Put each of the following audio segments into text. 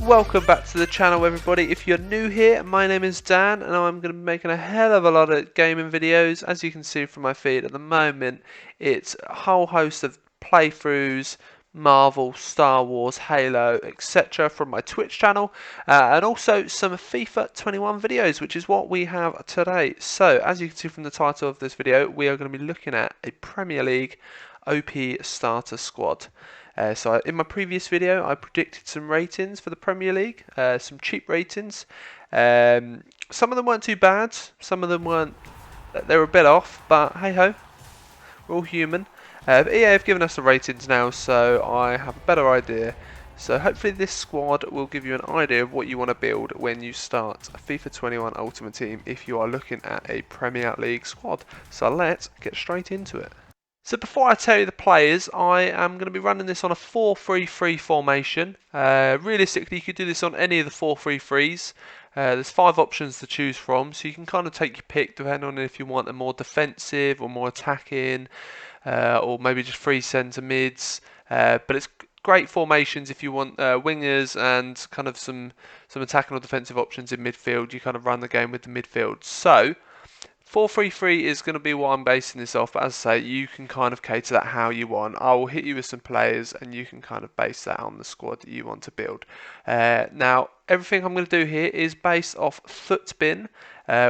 Welcome back to the channel, everybody. If you're new here, my name is Dan and I'm going to be making a hell of a lot of gaming videos. As you can see from my feed at the moment, it's a whole host of playthroughs, Marvel, Star Wars, Halo, etc. from my Twitch channel, and also some FIFA 21 videos, which is what we have today. So as you can see from the title of this video, we are going to be looking at a Premier League OP starter squad. So in my previous video, I predicted some ratings for the Premier League, some cheap ratings. Some of them weren't too bad, some of them weren't, they were a bit off, but hey ho, we're all human. But EA have given us the ratings now, so I have a better idea. So hopefully this squad will give you an idea of what you want to build when you start a FIFA 21 Ultimate Team if you are looking at a Premier League squad. So let's get straight into it. So before I tell you the players, I am going to be running this on a 4-3-3 formation. Realistically, you could do this on any of the 4-3-3s. There's 5 options to choose from, so you can kind of take your pick depending on if you want a more defensive or more attacking, or maybe just 3 centre mids. But it's great formations if you want wingers and kind of some attacking or defensive options in midfield. You kind of run the game with the midfield. So 4-3-3 is going to be what I'm basing this off, but as I say, you can kind of cater that how you want. I will hit you with some players and you can kind of base that on the squad that you want to build. Now, everything I'm going to do here is based off Footbin,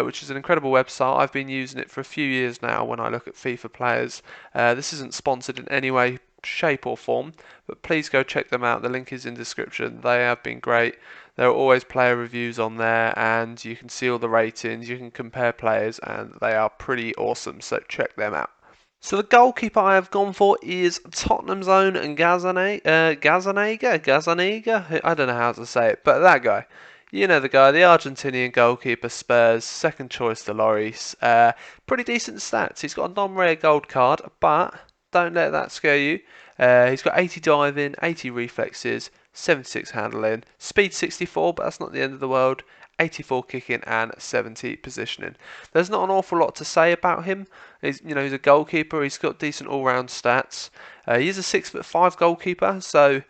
which is an incredible website. I've been using it for a few years now when I look at FIFA players. This isn't sponsored in any way, shape or form, but please go check them out. The link is in the description. They have been great. There are always player reviews on there and you can see all the ratings, you can compare players and they are pretty awesome, so check them out. So the goalkeeper I have gone for is Tottenham's own Gazzaniga, I don't know how to say it, but that guy. You know the guy, the Argentinian goalkeeper, Spurs, second choice to Lloris. Pretty decent stats. He's got a non-rare gold card, but don't let that scare you. He's got 80 diving, 80 reflexes, 76 handling, speed 64, but that's not the end of the world, 84 kicking and 70 positioning. There's not an awful lot to say about him. He's a goalkeeper. He's got decent all-round stats. He is a 6'5" goalkeeper, so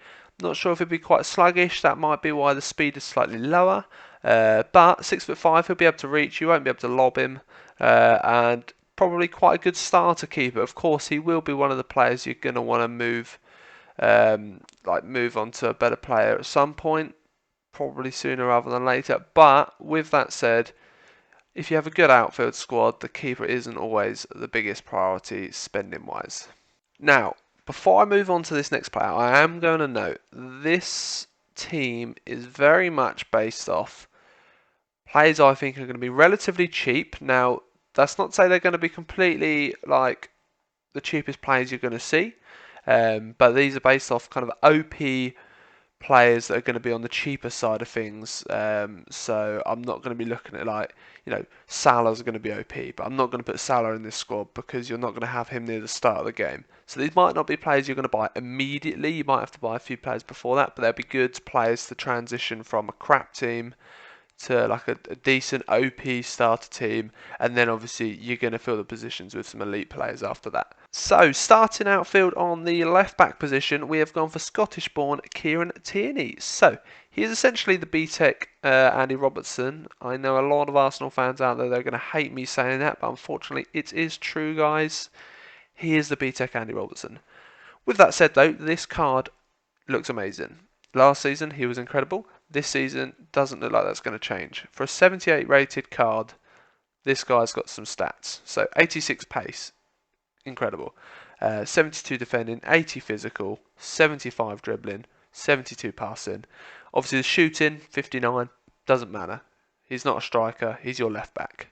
not sure if he'll be quite sluggish. That might be why the speed is slightly lower. But 6'5", he'll be able to reach. You won't be able to lob him, and probably quite a good starter keeper. Of course, he will be one of the players you're going to want to move on to a better player at some point, probably sooner rather than later. But with that said, if you have a good outfield squad, the keeper isn't always the biggest priority spending wise. Now, before I move on to this next player, I am going to note this team is very much based off players I think are going to be relatively cheap. Now, that's not to say they're going to be completely like the cheapest players you're going to see. But these are based off kind of OP players that are going to be on the cheaper side of things. So I'm not going to be looking at Salah's going to be OP, but I'm not going to put Salah in this squad because you're not going to have him near the start of the game. So these might not be players you're going to buy immediately. You might have to buy a few players before that, but they'll be good players to transition from a crap team to like a decent OP starter team, and then obviously you're going to fill the positions with some elite players after that. So starting outfield on the left back position, we have gone for Scottish-born Kieran Tierney. So he is essentially the B-Tech Andy Robertson. I know a lot of Arsenal fans out there, they're going to hate me saying that, but unfortunately it is true, guys. He is the B-Tech Andy Robertson. With that said though, this card looks amazing. Last season he was incredible. This season doesn't look like that's going to change. For a 78 rated card, this guy's got some stats. So 86 pace, incredible. 72 defending, 80 physical, 75 dribbling, 72 passing. Obviously the shooting, 59, doesn't matter. He's not a striker, he's your left back.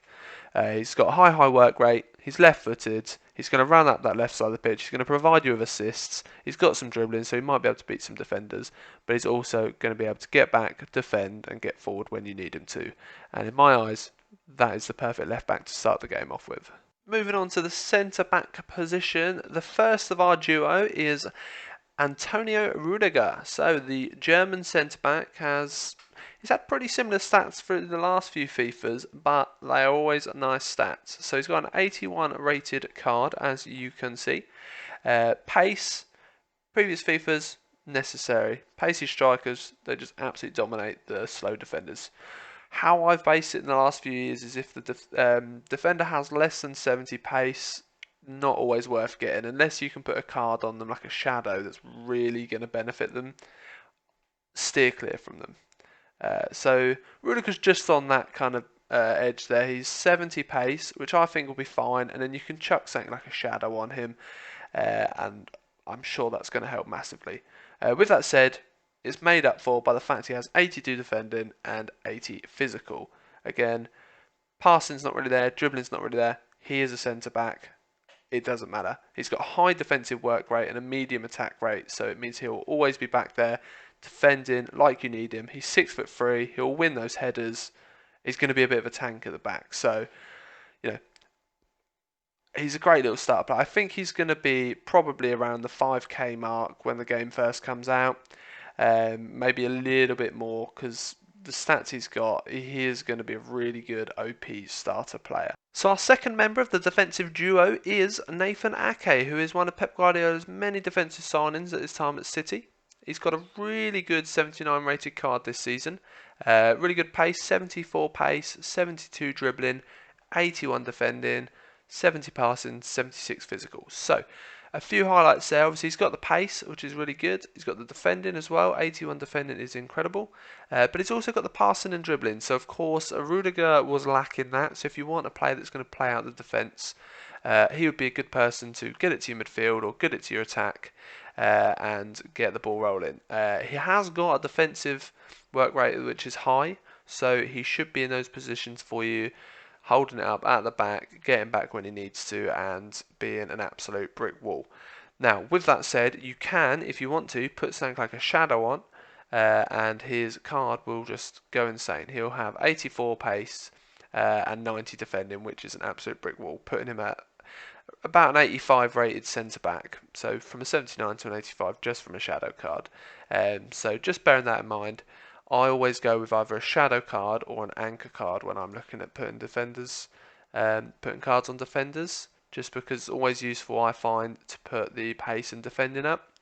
He's got a high work rate, he's left footed, he's going to run up that left side of the pitch, he's going to provide you with assists, he's got some dribbling so he might be able to beat some defenders, but he's also going to be able to get back, defend and get forward when you need him to. And in my eyes, that is the perfect left back to start the game off with. Moving on to the centre back position, the first of our duo is Antonio Rudiger. So the German centre back he's had pretty similar stats for the last few FIFAs, but they are always nice stats. So he's got an 81 rated card, as you can see. Pace, previous FIFAs, necessary. Pacey strikers, they just absolutely dominate the slow defenders. How I've based it in the last few years is if the defender has less than 70 pace, not always worth getting, unless you can put a card on them like a shadow that's really going to benefit them. Steer clear from them. So Rudiger's just on that kind of edge there. He's 70 pace, which I think will be fine, and then you can chuck something like a shadow on him, and I'm sure that's going to help massively. With that said, it's made up for by the fact he has 82 defending and 80 physical. Again, passing's not really there, dribbling's not really there. He is a centre back. It doesn't matter. He's got a high defensive work rate and a medium attack rate, so it means he'll always be back there defending like you need him. He's 6'3". He'll win those headers. He's going to be a bit of a tank at the back. So, you know, he's a great little starter. But I think he's going to be probably around the 5k mark when the game first comes out. Maybe a little bit more because the stats he's got, he is going to be a really good OP starter player. So our second member of the defensive duo is Nathan Ake, who is one of Pep Guardiola's many defensive signings at his time at City. He's got a really good 79 rated card this season. Really good pace, 74 pace, 72 dribbling, 81 defending, 70 passing, 76 physical. So a few highlights there. Obviously, he's got the pace, which is really good. He's got the defending as well. 81 defending is incredible. But he's also got the passing and dribbling. So, of course, Rudiger was lacking that. So if you want a player that's going to play out the defence, he would be a good person to get it to your midfield or get it to your attack and get the ball rolling. He has got a defensive work rate which is high. So he should be in those positions for you, holding it up at the back, getting back when he needs to, and being an absolute brick wall. Now, with that said, you can, if you want to, put something like a shadow on, and his card will just go insane. He'll have 84 pace and 90 defending, which is an absolute brick wall, putting him at about an 85 rated centre back. So from a 79 to an 85 just from a shadow card. So just bearing that in mind, I always go with either a shadow card or an anchor card when I'm looking at putting putting cards on defenders, just because it's always useful, I find, to put the pace and defending up.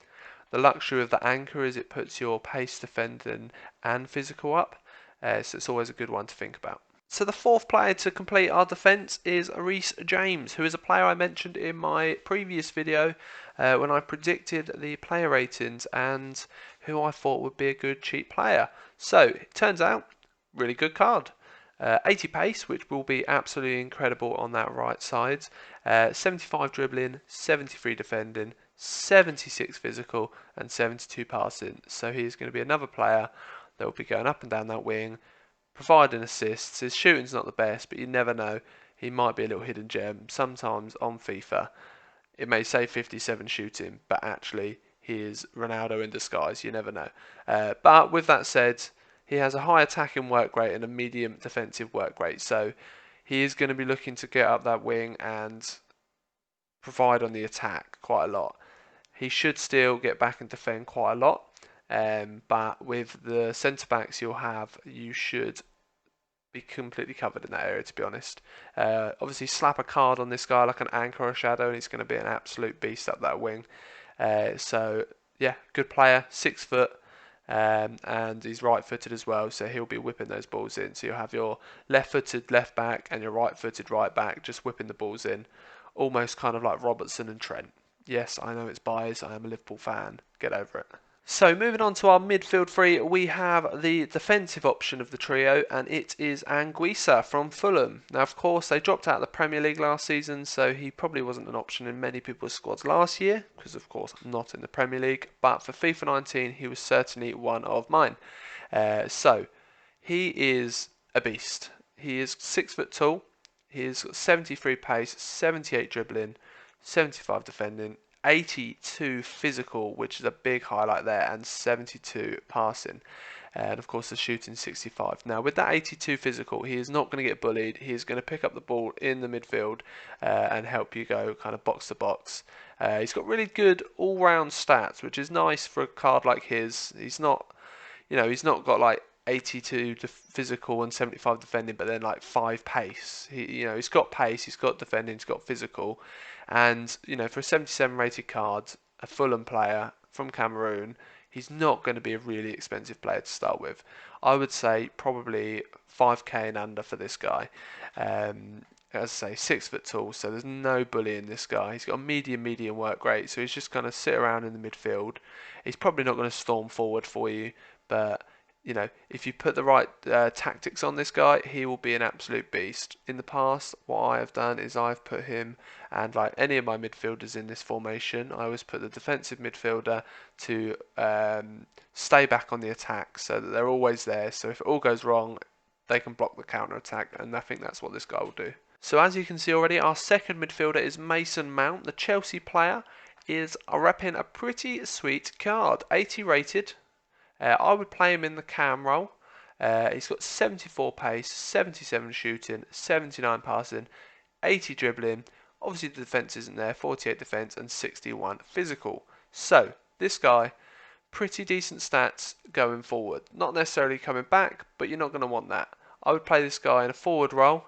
The luxury of the anchor is it puts your pace, defending and physical up, so it's always a good one to think about. So the fourth player to complete our defence is Reece James, who is a player I mentioned in my previous video when I predicted the player ratings and who I thought would be a good cheap player. So it turns out, really good card. 80 pace, which will be absolutely incredible on that right side. 75 dribbling, 73 defending, 76 physical, and 72 passing. So he's going to be another player that will be going up and down that wing, providing assists. His shooting's not the best, but you never know. He might be a little hidden gem. Sometimes on FIFA, it may say 57 shooting, but actually he is Ronaldo in disguise. You never know. But with that said, he has a high attacking work rate and a medium defensive work rate. So he is going to be looking to get up that wing and provide on the attack quite a lot. He should still get back and defend quite a lot. But with the centre backs you'll have, you should be completely covered in that area, to be honest. Obviously, slap a card on this guy like an anchor or a shadow, and he's going to be an absolute beast up that wing. So, yeah, good player, 6 foot, and he's right-footed as well, so he'll be whipping those balls in. So you'll have your left-footed left back and your right-footed right back just whipping the balls in, almost kind of like Robertson and Trent. Yes, I know it's biased. I am a Liverpool fan. Get over it. So moving on to our midfield three, we have the defensive option of the trio, and it is Anguissa from Fulham. Now, of course, they dropped out of the Premier League last season, so he probably wasn't an option in many people's squads last year, because, of course, not in the Premier League. But for FIFA 19, he was certainly one of mine. So he is a beast. He is 6 foot tall. He has got 73 pace, 78 dribbling, 75 defending, 82 physical, which is a big highlight there, and 72 passing. And of course the shooting 65. Now with that 82 physical, he is not going to get bullied. He is going to pick up the ball in the midfield and help you go kind of box to box. He's got really good all-round stats, which is nice for a card like his. He's not, he's not got like 82 physical and 75 defending, but then like 5 pace. He's got pace, he's got defending, he's got physical. And, for a 77 rated card, a Fulham player from Cameroon, he's not going to be a really expensive player to start with. I would say probably 5k and under for this guy. As I say, 6 foot tall, so there's no bullying this guy. He's got a medium work rate, so he's just going to sit around in the midfield. He's probably not going to storm forward for you, but if you put the right tactics on this guy, he will be an absolute beast. In the past, what I have done is I've put him, and like any of my midfielders in this formation, I always put the defensive midfielder to stay back on the attack so that they're always there. So if it all goes wrong, they can block the counter attack, and I think that's what this guy will do. So as you can see already, our second midfielder is Mason Mount. The Chelsea player is repping a pretty sweet card, 80 rated. I would play him in the cam role. He's got 74 pace, 77 shooting, 79 passing, 80 dribbling. Obviously the defence isn't there, 48 defence and 61 physical. So this guy, pretty decent stats going forward. Not necessarily coming back, but you're not going to want that. I would play this guy in a forward role.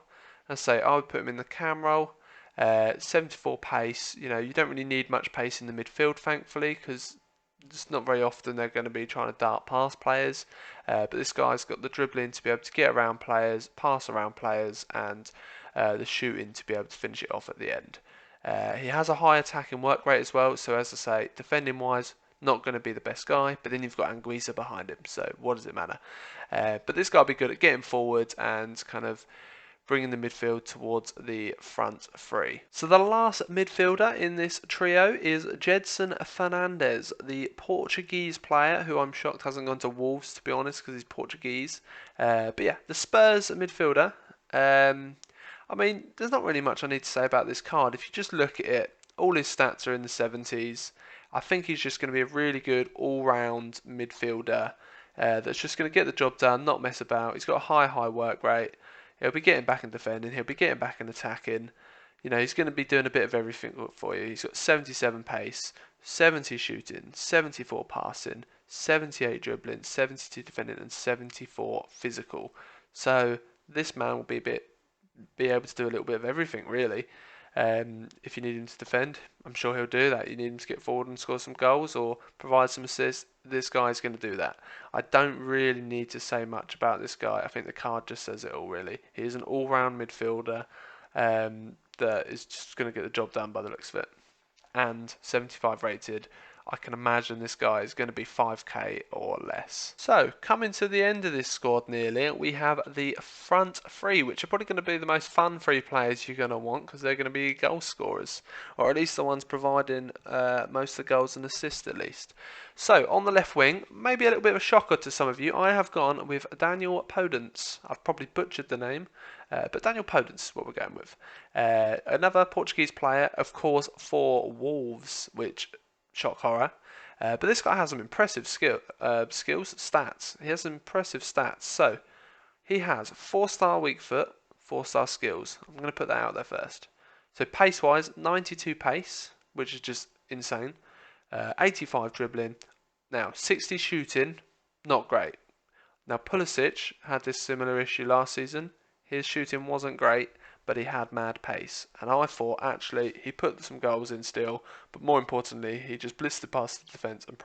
And say I would put him in the cam role. 74 pace. You don't really need much pace in the midfield, thankfully, because it's not very often they're going to be trying to dart past players. But this guy's got the dribbling to be able to get around players, pass around players, and the shooting to be able to finish it off at the end. He has a high attacking work rate as well, so as I say, defending wise, not going to be the best guy, but then you've got Anguissa behind him, so what does it matter? But this guy will be good at getting forward and kind of bringing the midfield towards the front three. So the last midfielder in this trio is Jedson Fernandes, the Portuguese player, who I'm shocked hasn't gone to Wolves, to be honest, because he's Portuguese. But yeah, the Spurs midfielder. I mean, there's not really much I need to say about this card. If you just look at it, all his stats are in the 70s. I think he's just going to be a really good all-round midfielder that's just going to get the job done, not mess about. He's got a high work rate. He'll be getting back and defending. He'll be getting back and attacking. He's going to be doing a bit of everything for you. He's got 77 pace, 70 shooting, 74 passing, 78 dribbling, 72 defending, and 74 physical. So this man will be able to do a little bit of everything, really. If you need him to defend, I'm sure he'll do that. You need him to get forward and score some goals or provide some assists, this guy's going to do that. I don't really need to say much about this guy. I think the card just says it all, really. He is an all-round midfielder that is just going to get the job done by the looks of it. And 75 rated. I can imagine this guy is going to be 5k or less. So, coming to the end of this squad nearly, we have the front three, which are probably going to be the most fun three players you're going to want because they're going to be goal scorers, or at least the ones providing most of the goals and assists at least. So, on the left wing, maybe a little bit of a shocker to some of you, I have gone with Daniel Podence. I've probably butchered the name, but Daniel Podence is what we're going with. Another Portuguese player, of course, for Wolves, which shock horror. But this guy has some impressive stats. He has some impressive stats. So, he has 4-star weak foot, 4-star skills. I'm going to put that out there first. So, pace-wise, 92 pace, which is just insane. 85 dribbling. Now, 60 shooting, not great. Now, Pulisic had this similar issue last season. His shooting wasn't great, but he had mad pace. And I thought, actually, he put some goals in still, but more importantly, he just blistered past the defence and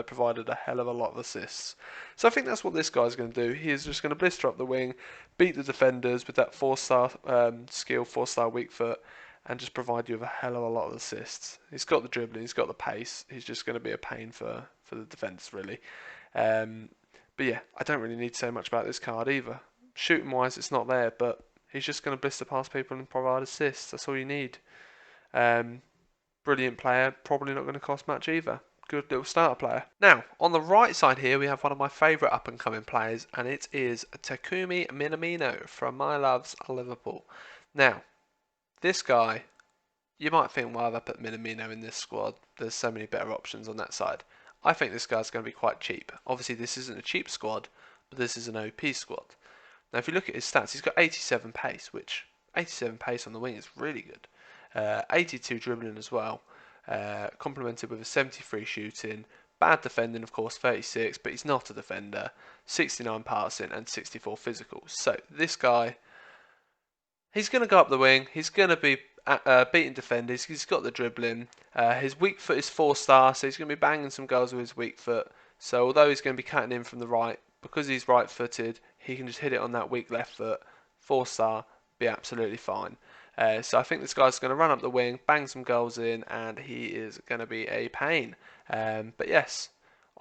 provided a hell of a lot of assists. So I think that's what this guy's going to do. He is just going to blister up the wing, beat the defenders with that 4-star skill, 4-star weak foot, and just provide you with a hell of a lot of assists. He's got the dribbling, he's got the pace. He's just going to be a pain for the defence, really. But yeah, I don't really need to say much about this card either. Shooting wise, it's not there, but he's just going to blister past people and provide assists. That's all you need. Brilliant player. Probably not going to cost much either. Good little starter player. Now, on the right side here, we have one of my favourite up-and-coming players, and it is Takumi Minamino from my loves Liverpool. Now, this guy, you might think, why have I put Minamino in this squad? There's so many better options on that side. I think this guy's going to be quite cheap. Obviously, this isn't a cheap squad, but this is an OP squad. Now, if you look at his stats, he's got 87 pace, which 87 pace on the wing is really good. 82 dribbling as well, complemented with a 73 shooting. Bad defending, of course, 36, but he's not a defender. 69 passing and 64 physical. So this guy, he's going to go up the wing. He's going to be beating defenders. He's got the dribbling. His weak foot is 4-star, so he's going to be banging some goals with his weak foot. So although he's going to be cutting in from the right, because he's right-footed, he can just hit it on that weak left foot. 4-star, be absolutely fine. So I think this guy's going to run up the wing, bang some goals in, and he is going to be a pain. But yes,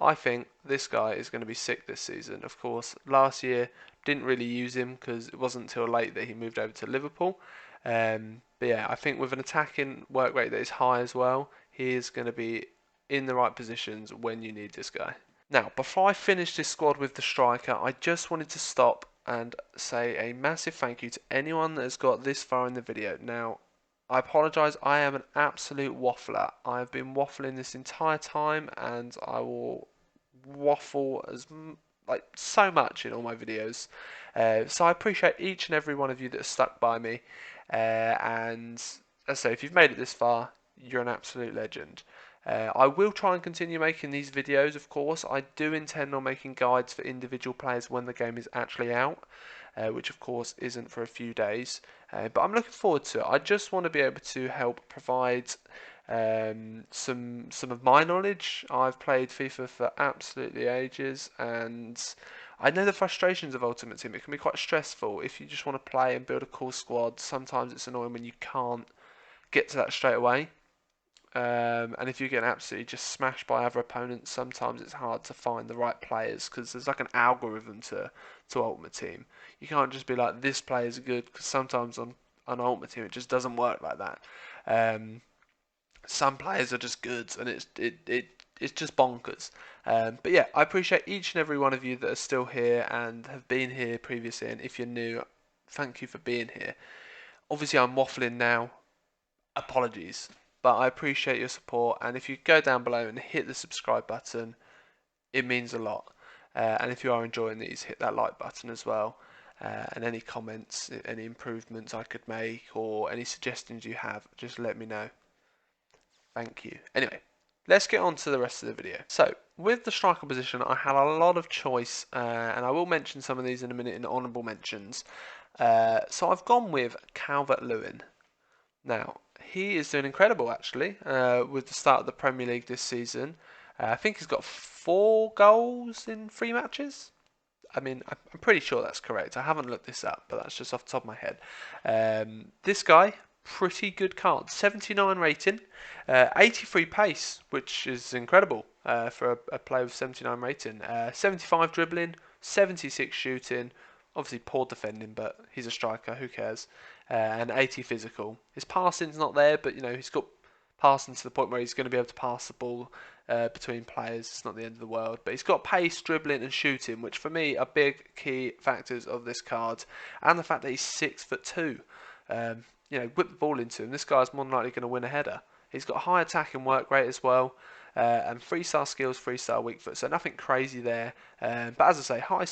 I think this guy is going to be sick this season. Of course, last year didn't really use him because it wasn't until late that he moved over to Liverpool. But yeah, I think with an attacking work rate that is high as well, he is going to be in the right positions when you need this guy. Now, before I finish this squad with the striker, I just wanted to stop and say a massive thank you to anyone that has got this far in the video. Now, I apologise, I am an absolute waffler. I have been waffling this entire time, and I will waffle like so much in all my videos. So I appreciate each and every one of you that has stuck by me. And as I say, if you've made it this far, you're an absolute legend. I will try and continue making these videos, of course. I do intend on making guides for individual players when the game is actually out, which of course isn't for a few days. But I'm looking forward to it. I just want to be able to help provide some of my knowledge. I've played FIFA for absolutely ages, and I know the frustrations of Ultimate Team. It can be quite stressful if you just want to play and build a cool squad. Sometimes it's annoying when you can't get to that straight away. And if you get absolutely just smashed by other opponents, sometimes it's hard to find the right players because there's like an algorithm to Ultimate Team. You can't just be like, this player's good, because sometimes on Ultimate Team it just doesn't work like that. Some players are just good, and it's just bonkers. But yeah, I appreciate each and every one of you that are still here and have been here previously. And if you're new, thank you for being here. Obviously, I'm waffling now. Apologies, but I appreciate your support. And if you go down below and hit the subscribe button, it means a lot. And if you are enjoying these, hit that like button as well. And any comments, any improvements I could make, or any suggestions you have, just let me know. Thank you. Anyway, let's get on to the rest of the video. So, with the striker position, I had a lot of choice, and I will mention some of these in a minute in honourable mentions. So I've gone with Calvert-Lewin. Now, he is doing incredible actually with the start of the Premier League this season. I think he's got 4 goals in 3 matches. I mean, I'm pretty sure that's correct. I haven't looked this up, but that's just off the top of my head. This guy, pretty good card. 79 rating, 83 pace, which is incredible for a player with 79 rating. 75 dribbling, 76 shooting. Obviously poor defending, but he's a striker. Who cares? And 80 physical. His passing's not there, but you know he's got passing to the point where he's going to be able to pass the ball between players. It's not the end of the world, but he's got pace, dribbling, and shooting, which for me are big key factors of this card, and the fact that he's 6'2". You know, whip the ball into him. This guy's more than likely going to win a header. He's got high attacking work rate as well, and 3-star skills, 3-star weak foot. So nothing crazy there. But as I say, high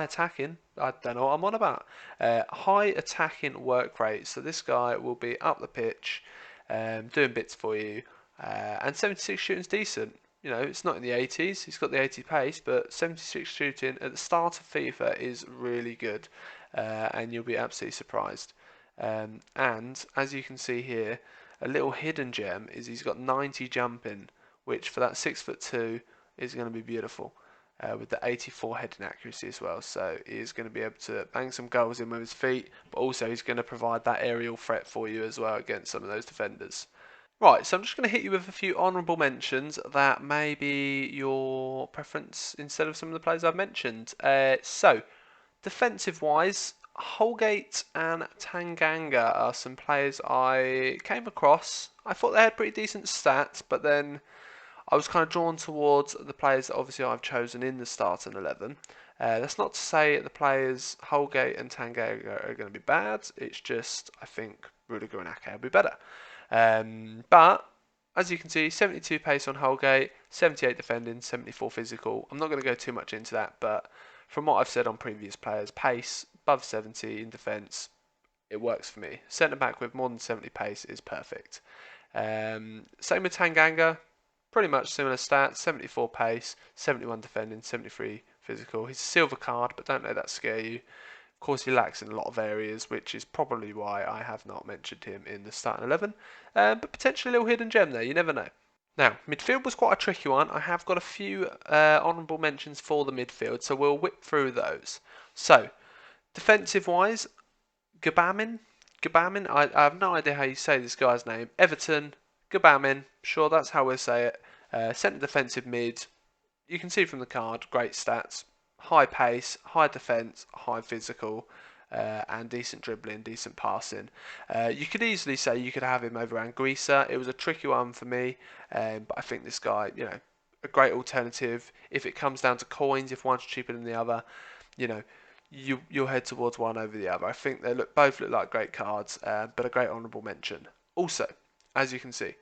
attacking. I don't know what I'm on about. High attacking work rate. So this guy will be up the pitch, doing bits for you. And 76 shooting's decent. You know, it's not in the 80s. He's got the 80 pace, but 76 shooting at the start of FIFA is really good, and you'll be absolutely surprised. And as you can see here, a little hidden gem is he's got 90 jumping, which for that 6'2" is going to be beautiful. With the 84 heading accuracy as well, so he's going to be able to bang some goals in with his feet, but also he's going to provide that aerial threat for you as well against some of those defenders. Right, so I'm just going to hit you with a few honourable mentions that may be your preference instead of some of the players I've mentioned. So, defensive-wise, Holgate and Tanganga are some players I came across. I thought they had pretty decent stats, but then I was kind of drawn towards the players that obviously I've chosen in the starting 11. That's not to say the players Holgate and Tanganga are going to be bad. It's just I think Rudiger and Ake will be better. But as you can see, 72 pace on Holgate, 78 defending, 74 physical. I'm not going to go too much into that, but from what I've said on previous players, pace above 70 in defence, it works for me. Centre back with more than 70 pace is perfect. Same with Tanganga, pretty much similar stats, 74 pace, 71 defending, 73 physical. He's a silver card, but don't let that scare you. Of course, he lacks in a lot of areas, which is probably why I have not mentioned him in the starting 11. But potentially a little hidden gem there, you never know. Now, midfield was quite a tricky one. I have got a few honourable mentions for the midfield, so we'll whip through those. So, defensive-wise, I have no idea how you say this guy's name. Everton, Gabamin, sure, that's how we'll say it. Centre defensive mid, you can see from the card, great stats, high pace, high defence, high physical, and decent dribbling, decent passing. You could easily say you could have him over Anguissa. It was a tricky one for me, but I think this guy, a great alternative. If it comes down to coins, if one's cheaper than the other, you know, you'll head towards one over the other. I think they both look like great cards, but a great honourable mention. Also, as you can see,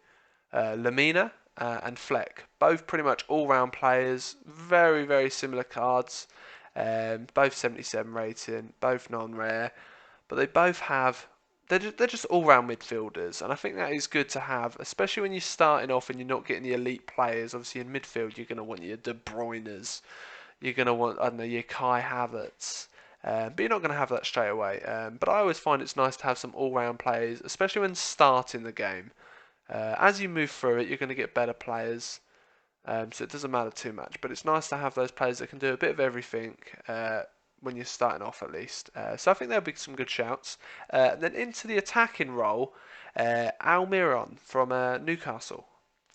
Lamina and Fleck, both pretty much all-round players, very, very similar cards, both 77 rating, both non-rare, but they both have, they're just all-round midfielders, and I think that is good to have, especially when you're starting off and you're not getting the elite players. Obviously in midfield you're going to want your De Bruynes, you're going to want, I don't know, your Kai Havertz, but you're not going to have that straight away. But I always find it's nice to have some all-round players, especially when starting the game. As you move through it, you're going to get better players, so it doesn't matter too much. But it's nice to have those players that can do a bit of everything when you're starting off, at least. So I think there'll be some good shouts. And then into the attacking role, Almiron from Newcastle,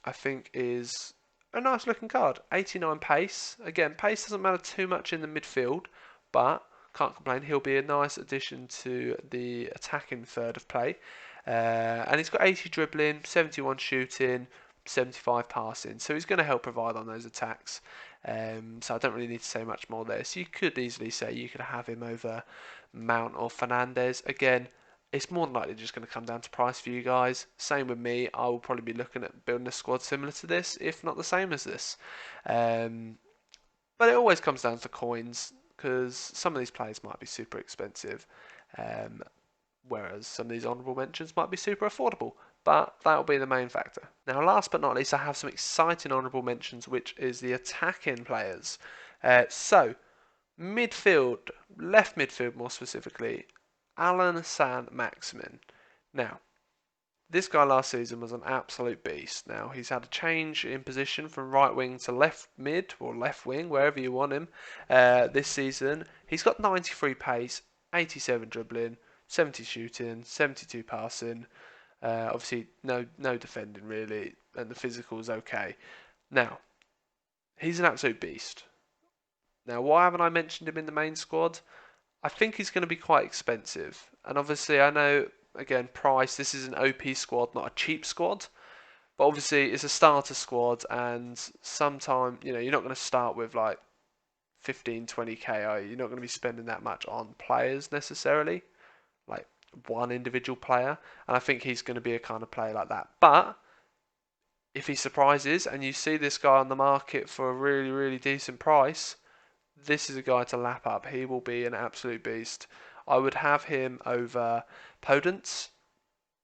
I think is a nice looking card. 89 pace. Again, pace doesn't matter too much in the midfield, but can't complain. He'll be a nice addition to the attacking third of play. And he's got 80 dribbling, 71 shooting, 75 passing. So he's going to help provide on those attacks. So I don't really need to say much more there. So you could easily say you could have him over Mount or Fernandez. Again, it's more than likely just going to come down to price for you guys. Same with me. I will probably be looking at building a squad similar to this, if not the same as this. But it always comes down to coins, because some of these players might be super expensive. Whereas some of these honourable mentions might be super affordable, but that'll be the main factor. Now, last but not least, I have some exciting honourable mentions, which is the attacking players. So, midfield, left midfield more specifically, Alan Saint-Maximin. Now, this guy last season was an absolute beast. Now, he's had a change in position from right wing to left mid, or left wing, wherever you want him, this season. He's got 93 pace, 87 dribbling, 70 shooting, 72 passing. Obviously, no defending really, and the physical is okay. Now, he's an absolute beast. Now, why haven't I mentioned him in the main squad? I think he's going to be quite expensive, and obviously, I know again price. This is an OP squad, not a cheap squad. But obviously, it's a starter squad, and sometime you're not going to start with like 15, 20k. You're not going to be spending that much on players necessarily, like one individual player. And I think he's going to be a kind of player like that. But if he surprises and you see this guy on the market for a really, really decent price, this is a guy to lap up. He will be an absolute beast. I would have him over Podence,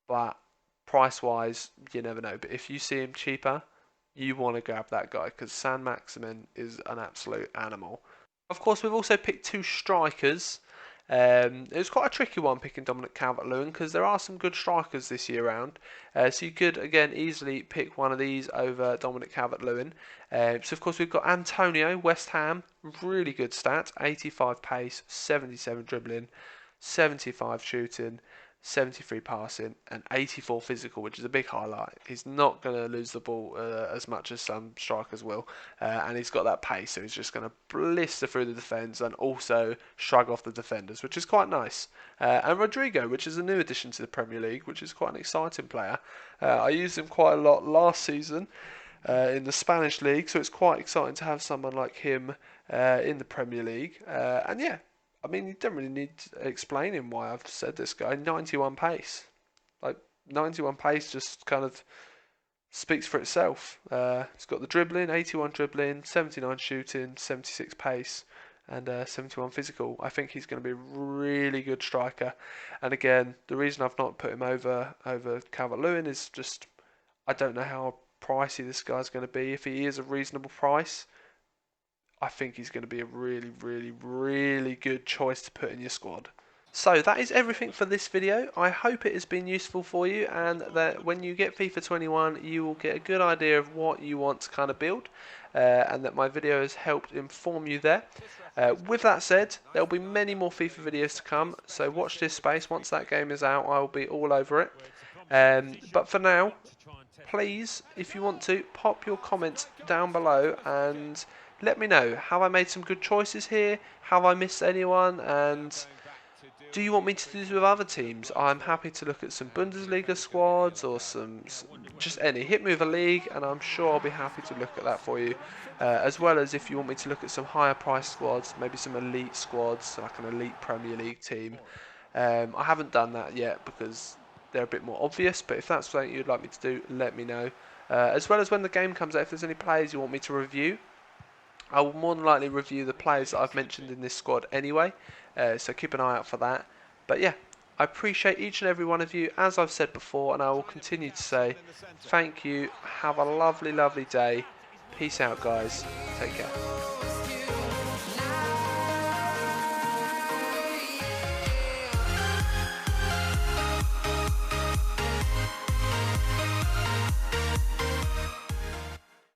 but price-wise, you never know. But if you see him cheaper, you want to grab that guy because Saint-Maximin is an absolute animal. Of course, we've also picked two strikers. It was quite a tricky one picking Dominic Calvert-Lewin because there are some good strikers this year round. So you could, again, easily pick one of these over Dominic Calvert-Lewin. So, of course, we've got Antonio, West Ham. Really good stats. 85 pace, 77 dribbling, 75 shooting, 73 passing, and 84 physical, which is a big highlight. He's not going to lose the ball as much as some strikers will, and he's got that pace, so he's just going to blister through the defence and also shrug off the defenders, which is quite nice. And Rodrigo, which is a new addition to the Premier League, which is quite an exciting player. I used him quite a lot last season in the Spanish league, so it's quite exciting to have someone like him in the Premier League. And yeah, I mean, you don't really need explaining why I've said this guy. 91 pace. Like, 91 pace just kind of speaks for itself. He's got the dribbling, 81 dribbling, 79 shooting, 76 pace, and 71 physical. I think he's going to be a really good striker. And again, the reason I've not put him over Calvert-Lewin is just I don't know how pricey this guy's going to be. If he is a reasonable price, I think he's going to be a really, really, really good choice to put in your squad. So that is everything for this video. I hope it has been useful for you, and that when you get FIFA 21 you will get a good idea of what you want to kind of build, and that my video has helped inform you there. With that said, there will be many more FIFA videos to come, so watch this space. Once that game is out I will be all over it. But for now, please, if you want to, pop your comments down below and let me know, have I made some good choices here, have I missed anyone, and do you want me to do this with other teams? I'm happy to look at some Bundesliga squads or just any. Hit me with a league and I'm sure I'll be happy to look at that for you. As well as if you want me to look at some higher price squads, maybe some elite squads, like an elite Premier League team. I haven't done that yet because they're a bit more obvious, but if that's something you'd like me to do, let me know. As well as when the game comes out, if there's any players you want me to review, I will more than likely review the players that I've mentioned in this squad anyway, so keep an eye out for that. But yeah, I appreciate each and every one of you, as I've said before, and I will continue to say thank you. Have a lovely, lovely day. Peace out, guys. Take care.